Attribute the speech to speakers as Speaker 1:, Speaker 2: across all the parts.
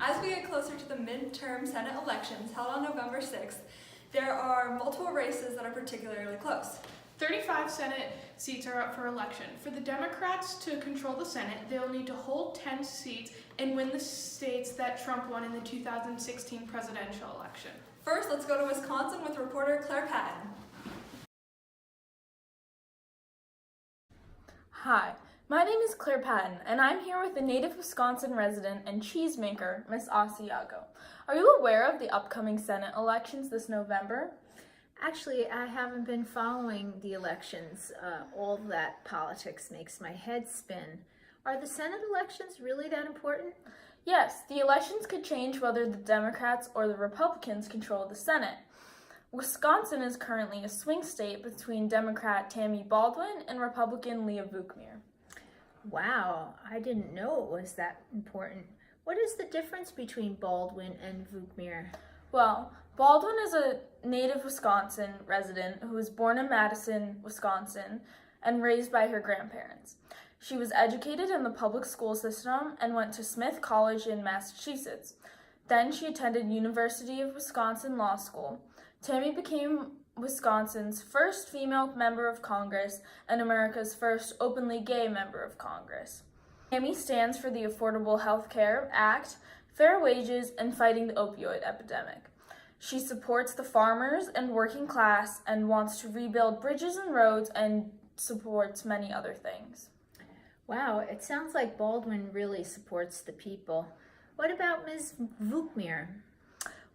Speaker 1: As we get closer to the midterm Senate elections held on November 6th, there are multiple races that are particularly close.
Speaker 2: 35 Senate seats are up for election. For the Democrats to control the Senate, they'll need to hold 10 seats and win the states that Trump won in the 2016 presidential election.
Speaker 1: First, let's go to Wisconsin with reporter Claire Patton.
Speaker 3: Hi, my name is Claire Patton, and I'm here with a native Wisconsin resident and cheesemaker, Miss Asiago. Are you aware of the upcoming Senate elections this November?
Speaker 4: Actually, I haven't been following the elections. All that politics makes my head spin. Are the Senate elections really that important?
Speaker 3: Yes, the elections could change whether the Democrats or the Republicans control the Senate. Wisconsin is currently a swing state between Democrat Tammy Baldwin and Republican Leah Vukmir.
Speaker 4: Wow, I didn't know it was that important. What is the difference between Baldwin and Vukmir?
Speaker 3: Well, Baldwin is a native Wisconsin resident who was born in Madison, Wisconsin, and raised by her grandparents. She was educated in the public school system and went to Smith College in Massachusetts. Then she attended University of Wisconsin Law School. Tammy became Wisconsin's first female member of Congress and America's first openly gay member of Congress. Tammy stands for the Affordable Health Care Act, fair wages, and fighting the opioid epidemic. She supports the farmers and working class and wants to rebuild bridges and roads and supports many other things.
Speaker 4: Wow, it sounds like Baldwin really supports the people. What about Ms. Vukmir?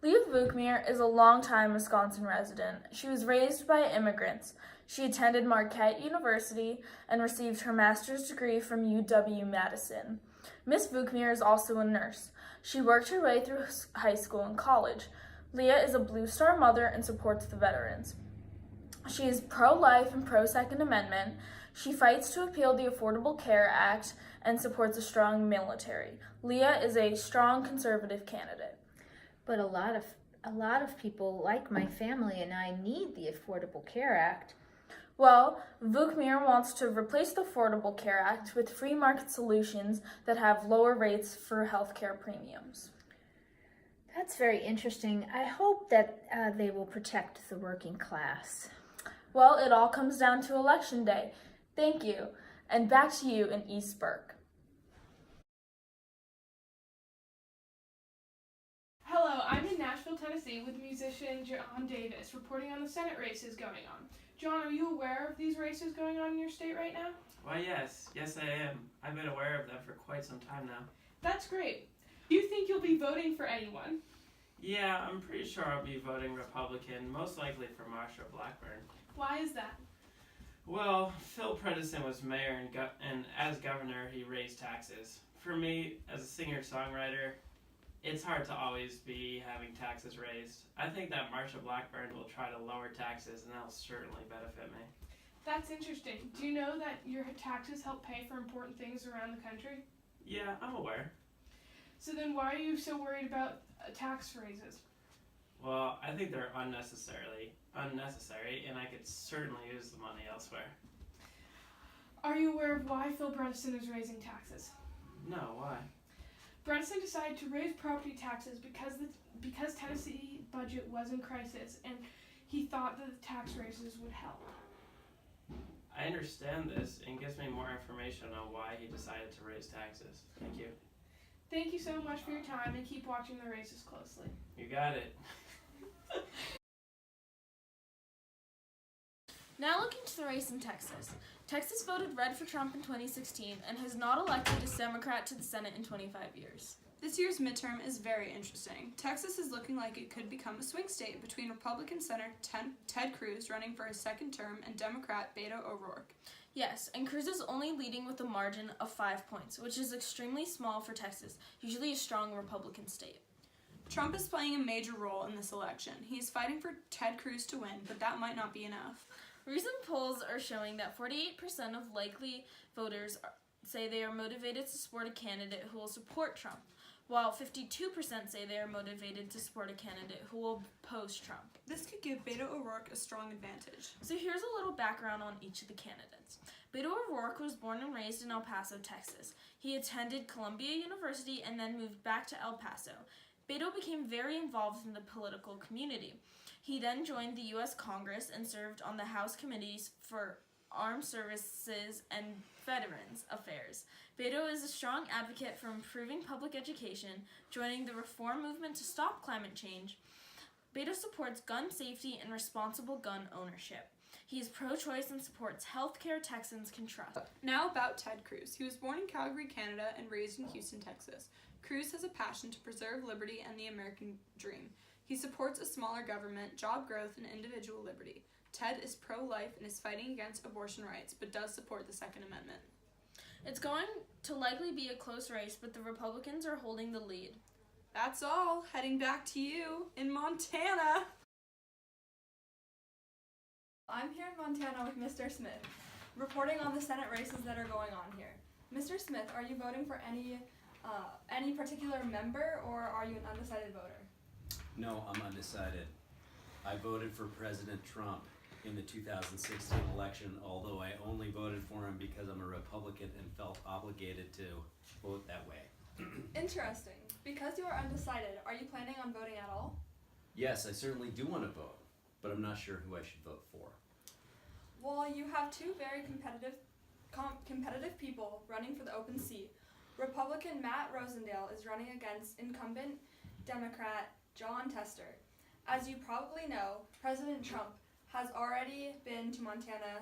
Speaker 3: Leah Vukmir is a longtime Wisconsin resident. She was raised by immigrants. She attended Marquette University and received her master's degree from UW-Madison. Ms. Vukmir is also a nurse. She worked her way through high school and college. Leah is a Blue Star mother and supports the veterans. She is pro-life and pro-Second Amendment. She fights to appeal the Affordable Care Act and supports a strong military. Leah is a strong conservative candidate.
Speaker 4: But a lot of people like my family and I need the Affordable Care Act.
Speaker 3: Well, Vukmir wants to replace the Affordable Care Act with free market solutions that have lower rates for healthcare premiums.
Speaker 4: That's very interesting. I hope that they will protect the working class.
Speaker 3: Well, it all comes down to Election Day. Thank you. And back to you in East Burke.
Speaker 2: Hello, I'm in Nashville, Tennessee with musician John Davis reporting on the Senate races going on. John, are you aware of these races going on in your state right now?
Speaker 5: Why, yes. Yes, I am. I've been aware of them for quite some time now.
Speaker 2: That's great. Do you think you'll be voting for anyone?
Speaker 5: Yeah, I'm pretty sure I'll be voting Republican, most likely for Marsha Blackburn.
Speaker 2: Why is that?
Speaker 5: Well, Phil Bredesen was mayor and as governor, he raised taxes. For me, as a singer-songwriter, it's hard to always be having taxes raised. I think that Marsha Blackburn will try to lower taxes, and that'll certainly benefit me.
Speaker 2: That's interesting. Do you know that your taxes help pay for important things around the country?
Speaker 5: Yeah, I'm aware.
Speaker 2: So then why are you so worried about tax raises?
Speaker 5: Well, I think they're unnecessary, and I could certainly use the money elsewhere.
Speaker 2: Are you aware of why Phil Bredesen is raising taxes?
Speaker 5: No, why?
Speaker 2: Bredesen decided to raise property taxes because Tennessee budget was in crisis, and he thought that the tax raises would help.
Speaker 5: I understand this and gives me more information on why he decided to raise taxes. Thank you.
Speaker 2: Thank you so much for your time, and keep watching the races closely.
Speaker 5: You got it.
Speaker 3: Now looking to the race in Texas. Texas voted red for Trump in 2016 and has not elected a Democrat to the Senate in 25 years.
Speaker 1: This year's midterm is very interesting. Texas is looking like it could become a swing state between Republican Senator Ted Cruz running for his second term and Democrat Beto O'Rourke.
Speaker 3: Yes, and Cruz is only leading with a margin of 5 points, which is extremely small for Texas, usually a strong Republican state.
Speaker 1: Trump is playing a major role in this election. He is fighting for Ted Cruz to win, but that might not be enough.
Speaker 3: Recent polls are showing that 48% of likely voters say they are motivated to support a candidate who will support Trump, while 52% say they are motivated to support a candidate who will oppose Trump.
Speaker 1: This could give Beto O'Rourke a strong advantage.
Speaker 3: So here's a little background on each of the candidates. Beto O'Rourke was born and raised in El Paso, Texas. He attended Columbia University and then moved back to El Paso. Beto became very involved in the political community. He then joined the U.S. Congress and served on the House Committees for Armed Services and Veterans Affairs. Beto is a strong advocate for improving public education, joining the reform movement to stop climate change. Beto supports gun safety and responsible gun ownership. He is pro-choice and supports health care Texans can trust.
Speaker 1: Now about Ted Cruz. He was born in Calgary, Canada, and raised in Houston, Texas. Cruz has a passion to preserve liberty and the American dream. He supports a smaller government, job growth, and individual liberty. Ted is pro-life and is fighting against abortion rights, but does support the Second Amendment.
Speaker 3: It's going to likely be a close race, but the Republicans are holding the lead.
Speaker 1: That's all. Heading back to you in Montana.
Speaker 6: I'm here in Montana with Mr. Smith, reporting on the Senate races that are going on here. Mr. Smith, are you voting for any particular member, or are you an undecided voter?
Speaker 7: No, I'm undecided. I voted for President Trump in the 2016 election, although I only voted for him because I'm a Republican and felt obligated to vote that way.
Speaker 6: Interesting. Because you are undecided, are you planning on voting at all?
Speaker 7: Yes, I certainly do want to vote, but I'm not sure who I should vote for.
Speaker 6: Well, you have two very competitive people running for the open seat. Republican Matt Rosendale is running against incumbent Democrat Jon Tester. As you probably know, President Trump has already been to Montana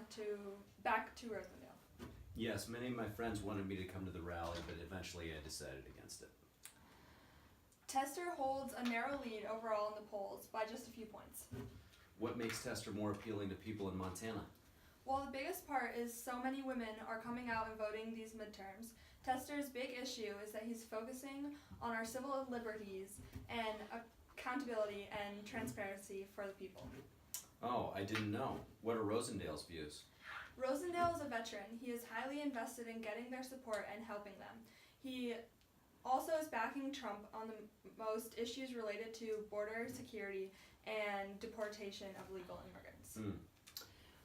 Speaker 6: back to Rosendale.
Speaker 7: Yes, many of my friends wanted me to come to the rally, but eventually I decided against it.
Speaker 6: Tester holds a narrow lead overall in the polls by just a few points.
Speaker 7: What makes Tester more appealing to people in Montana?
Speaker 6: Well, the biggest part is so many women are coming out and voting these midterms. Tester's big issue is that he's focusing on our civil liberties and accountability and transparency for the people.
Speaker 7: Oh, I didn't know. What are Rosendale's views?
Speaker 6: Rosendale is a veteran. He is highly invested in getting their support and helping them. He also is backing Trump on the most issues related to border security and deportation of legal immigrants.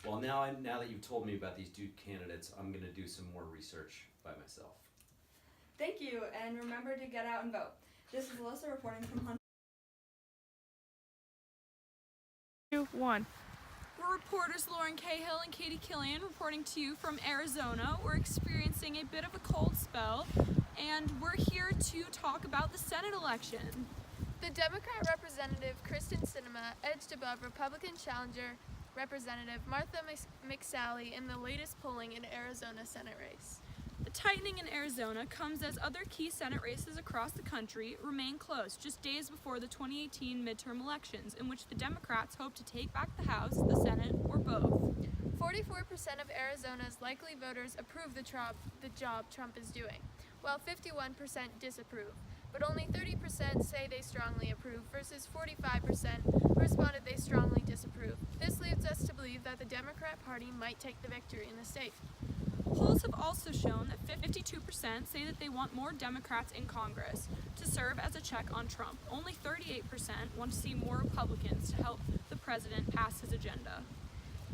Speaker 7: Well, now that you've told me about these two candidates, I'm going to do some more research by myself.
Speaker 6: Thank you, and remember to get out and vote. This is Alyssa reporting from Hunt.
Speaker 2: 2, 1.
Speaker 1: We're reporters Lauren Cahill and Katie Killian reporting to you from Arizona. We're experiencing a bit of a cold spell, and we're here to talk about the Senate election.
Speaker 8: The Democrat Representative Kristen Sinema edged above Republican challenger Representative Martha McSally in the latest polling in Arizona Senate race.
Speaker 1: The tightening in Arizona comes as other key Senate races across the country remain close just days before the 2018 midterm elections, in which the Democrats hope to take back the House, the Senate, or both.
Speaker 8: 44% of Arizona's likely voters approve the job Trump is doing, while 51% disapprove. But only 30% say they strongly approve versus 45% responded they strongly disapprove. This leads us to believe that the Democrat Party might take the victory in the state.
Speaker 1: Polls have also shown that 52% say that they want more Democrats in Congress to serve as a check on Trump. Only 38% want to see more Republicans to help the president pass his agenda.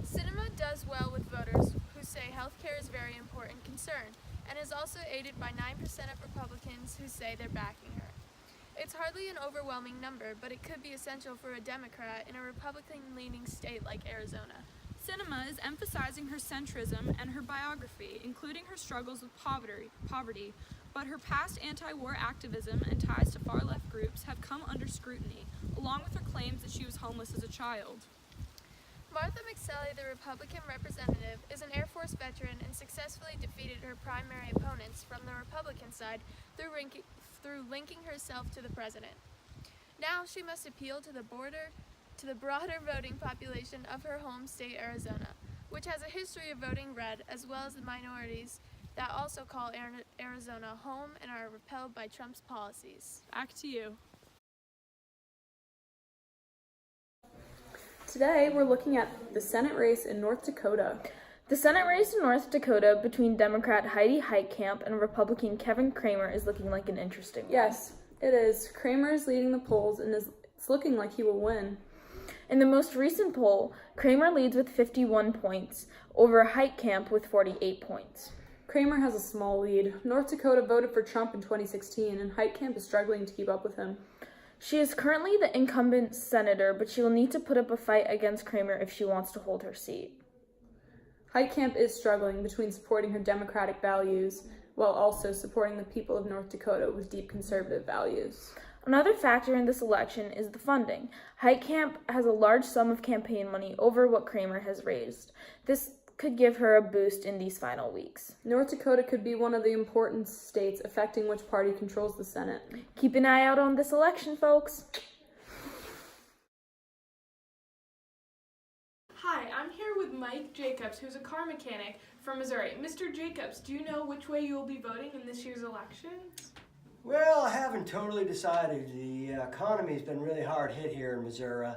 Speaker 8: Sinema does well with voters who say health care is a very important concern, and is also aided by 9% of Republicans who say they're backing her. It's hardly an overwhelming number, but it could be essential for a Democrat in a Republican-leaning state like Arizona.
Speaker 1: Sinema is emphasizing her centrism and her biography, including her struggles with poverty, but her past anti-war activism and ties to far-left groups have come under scrutiny, along with her claims that she was homeless as a child.
Speaker 8: Martha McSally, the Republican representative, is an Air Force veteran and successfully defeated her primary opponents from the Republican side through linking herself to the president. Now she must appeal to the broader voting population of her home state, Arizona, which has a history of voting red, as well as the minorities that also call Arizona home and are repelled by Trump's policies.
Speaker 1: Back to you.
Speaker 3: Today, we're looking at the Senate race in North Dakota. The Senate race in North Dakota between Democrat Heidi Heitkamp and Republican Kevin Cramer is looking like an interesting one.
Speaker 1: Yes, it is. Kramer is leading the polls and it's looking like he will win.
Speaker 3: In the most recent poll, Kramer leads with 51 points over Heitkamp with 48 points.
Speaker 1: Kramer has a small lead. North Dakota voted for Trump in 2016, and Heitkamp is struggling to keep up with him.
Speaker 3: She is currently the incumbent senator, but she will need to put up a fight against Kramer if she wants to hold her seat.
Speaker 1: Heitkamp is struggling between supporting her democratic values while also supporting the people of North Dakota with deep conservative values.
Speaker 3: Another factor in this election is the funding. Heitkamp has a large sum of campaign money over what Kramer has raised. This could give her a boost in these final weeks.
Speaker 1: North Dakota could be one of the important states affecting which party controls the Senate.
Speaker 3: Keep an eye out on this election, folks.
Speaker 2: Hi, I'm here with Mike Jacobs, who's a car mechanic from Missouri. Mr. Jacobs, do you know which way you will be voting in this year's elections?
Speaker 9: Well, I haven't totally decided. The economy's been really hard hit here in Missouri,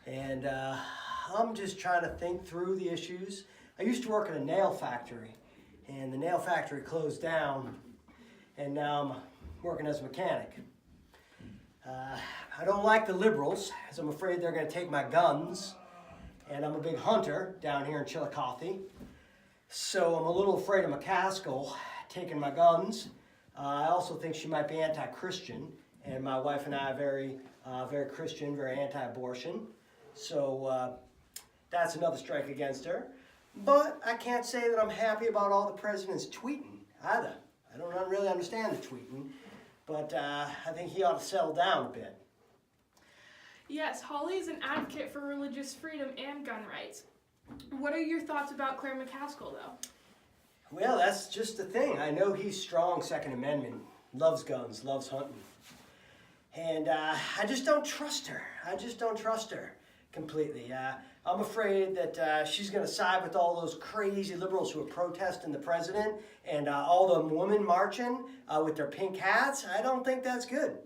Speaker 9: and I'm just trying to think through the issues. I used to work at a nail factory, and the nail factory closed down, and now I'm working as a mechanic. I don't like the liberals, as I'm afraid they're going to take my guns, and I'm a big hunter down here in Chillicothe, so I'm a little afraid of McCaskill taking my guns. I also think she might be anti-Christian, and my wife and I are very Christian, very anti-abortion, so that's another strike against her. But I can't say that I'm happy about all the president's tweeting either. I don't really understand the tweeting, but I think he ought to settle down a bit.
Speaker 2: Yes, Holly is an advocate for religious freedom and gun rights. What are your thoughts about Claire McCaskill, though?
Speaker 9: Well, that's just the thing. I know he's strong Second Amendment, loves guns, loves hunting. And I just don't trust her. I just don't trust her completely. I'm afraid that she's going to side with all those crazy liberals who are protesting the president and all the women marching with their pink hats. I don't think that's good.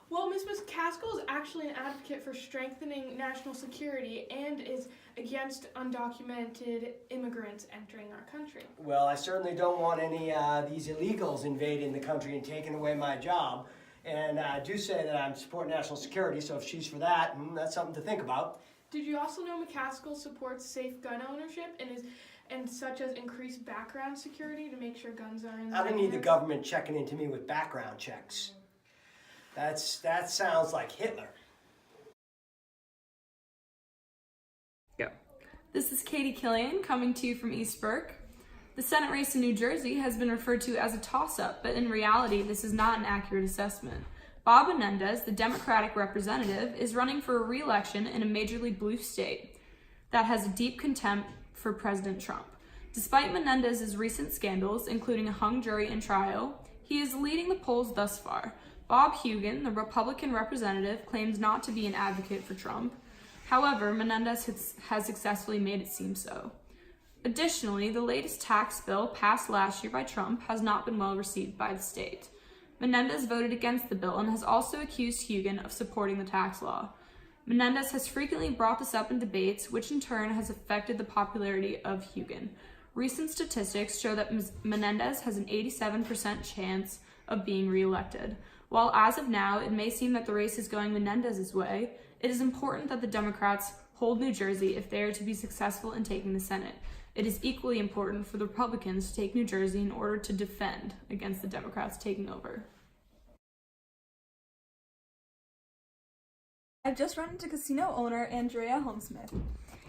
Speaker 2: Well, Ms. McCaskill is actually an advocate for strengthening national security and is against undocumented immigrants entering our country.
Speaker 9: Well, I certainly don't want any these illegals invading the country and taking away my job. And I do say that I'm supporting national security, so if she's for that, that's something to think about.
Speaker 2: Did you also know McCaskill supports safe gun ownership and such as increased background security to make sure guns are in the
Speaker 9: I don't need the
Speaker 2: hands?
Speaker 9: government checking into me with background checks. That sounds like Hitler.
Speaker 1: This is Katie Killian coming to you from East Burke. The Senate race in New Jersey has been referred to as a toss-up, but in reality, this is not an accurate assessment. Bob Menendez, the Democratic representative, is running for a re-election in a majorly blue state that has a deep contempt for President Trump. Despite Menendez's recent scandals, including a hung jury and trial, he is leading the polls thus far. Bob Hugin, the Republican representative, claims not to be an advocate for Trump. However, Menendez has successfully made it seem so. Additionally, the latest tax bill passed last year by Trump has not been well received by the state. Menendez voted against the bill and has also accused Hugin of supporting the tax law. Menendez has frequently brought this up in debates, which in turn has affected the popularity of Hugin. Recent statistics show that Menendez has an 87% chance of being reelected. While as of now, it may seem that the race is going Menendez's way, it is important that the Democrats hold New Jersey if they are to be successful in taking the Senate. It is equally important for the Republicans to take New Jersey in order to defend against the Democrats taking over.
Speaker 10: I've just run into casino owner Andrea Holmesmith,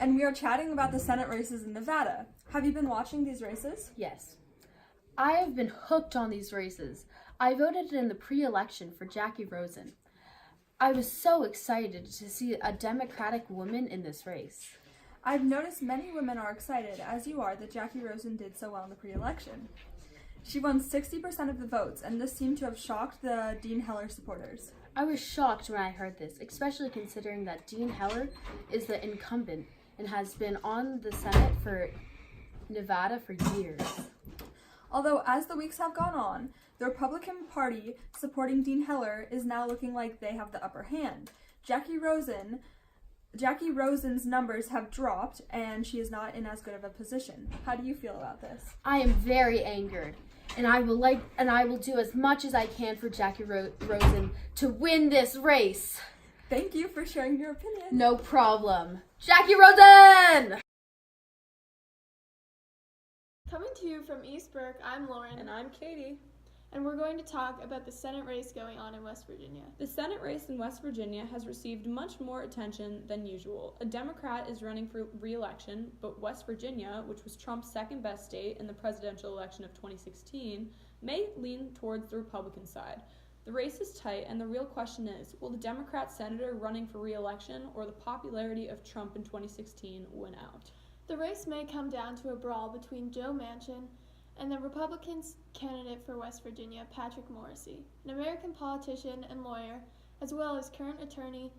Speaker 10: and we are chatting about the Senate races in Nevada. Have you been watching these races?
Speaker 11: Yes. I have been hooked on these races. I voted in the pre-election for Jackie Rosen. I was so excited to see a Democratic woman in this race.
Speaker 10: I've noticed many women are excited, as you are, that Jackie Rosen did so well in the pre-election. She won 60% of the votes, and this seemed to have shocked the Dean Heller supporters.
Speaker 11: I was shocked when I heard this, especially considering that Dean Heller is the incumbent and has been on the Senate for Nevada for years.
Speaker 10: Although, as the weeks have gone on, the Republican Party supporting Dean Heller is now looking like they have the upper hand. Jackie Rosen's numbers have dropped, and she is not in as good of a position. How do you feel about this?
Speaker 11: I am very angered, and I will do as much as I can for Jackie Rosen to win this race.
Speaker 10: Thank you for sharing your opinion.
Speaker 11: No problem. Jackie Rosen!
Speaker 12: Coming to you from East Burke, I'm Lauren.
Speaker 1: And I'm Katie.
Speaker 12: And we're going to talk about the Senate race going on in West Virginia.
Speaker 1: The Senate race in West Virginia has received much more attention than usual. A Democrat is running for re-election, but West Virginia, which was Trump's second best state in the presidential election of 2016, may lean towards the Republican side. The race is tight, and the real question is, will the Democrat senator running for re-election or the popularity of Trump in 2016 win out?
Speaker 12: The race may come down to a brawl between Joe Manchin and the Republican candidate for West Virginia, Patrick Morrisey, an American politician and lawyer, as well as current Attorney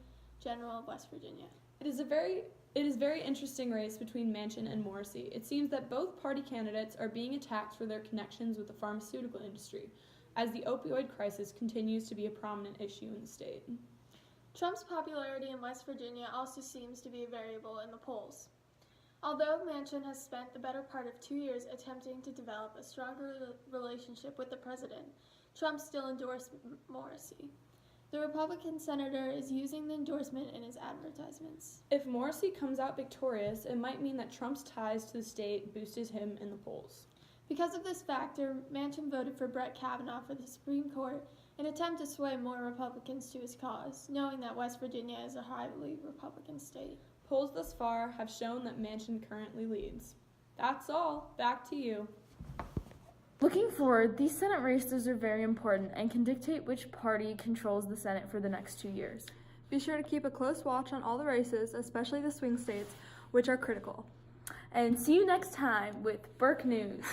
Speaker 12: General of West Virginia.
Speaker 1: It is a very interesting race between Manchin and Morrisey. It seems that both party candidates are being attacked for their connections with the pharmaceutical industry, as the opioid crisis continues to be a prominent issue in the state.
Speaker 12: Trump's popularity in West Virginia also seems to be a variable in the polls. Although Manchin has spent the better part of 2 years attempting to develop a stronger relationship with the president, Trump still endorsed Morrisey. The Republican senator is using the endorsement in his advertisements.
Speaker 1: If Morrisey comes out victorious, it might mean that Trump's ties to the state boosted him in the polls.
Speaker 12: Because of this factor, Manchin voted for Brett Kavanaugh for the Supreme Court in an attempt to sway more Republicans to his cause, knowing that West Virginia is a highly Republican state.
Speaker 1: Polls thus far have shown that Manchin currently leads. That's all. Back to you.
Speaker 3: Looking forward, these Senate races are very important and can dictate which party controls the Senate for the next 2 years.
Speaker 10: Be sure to keep a close watch on all the races, especially the swing states, which are critical.
Speaker 3: And see you next time with Burke News.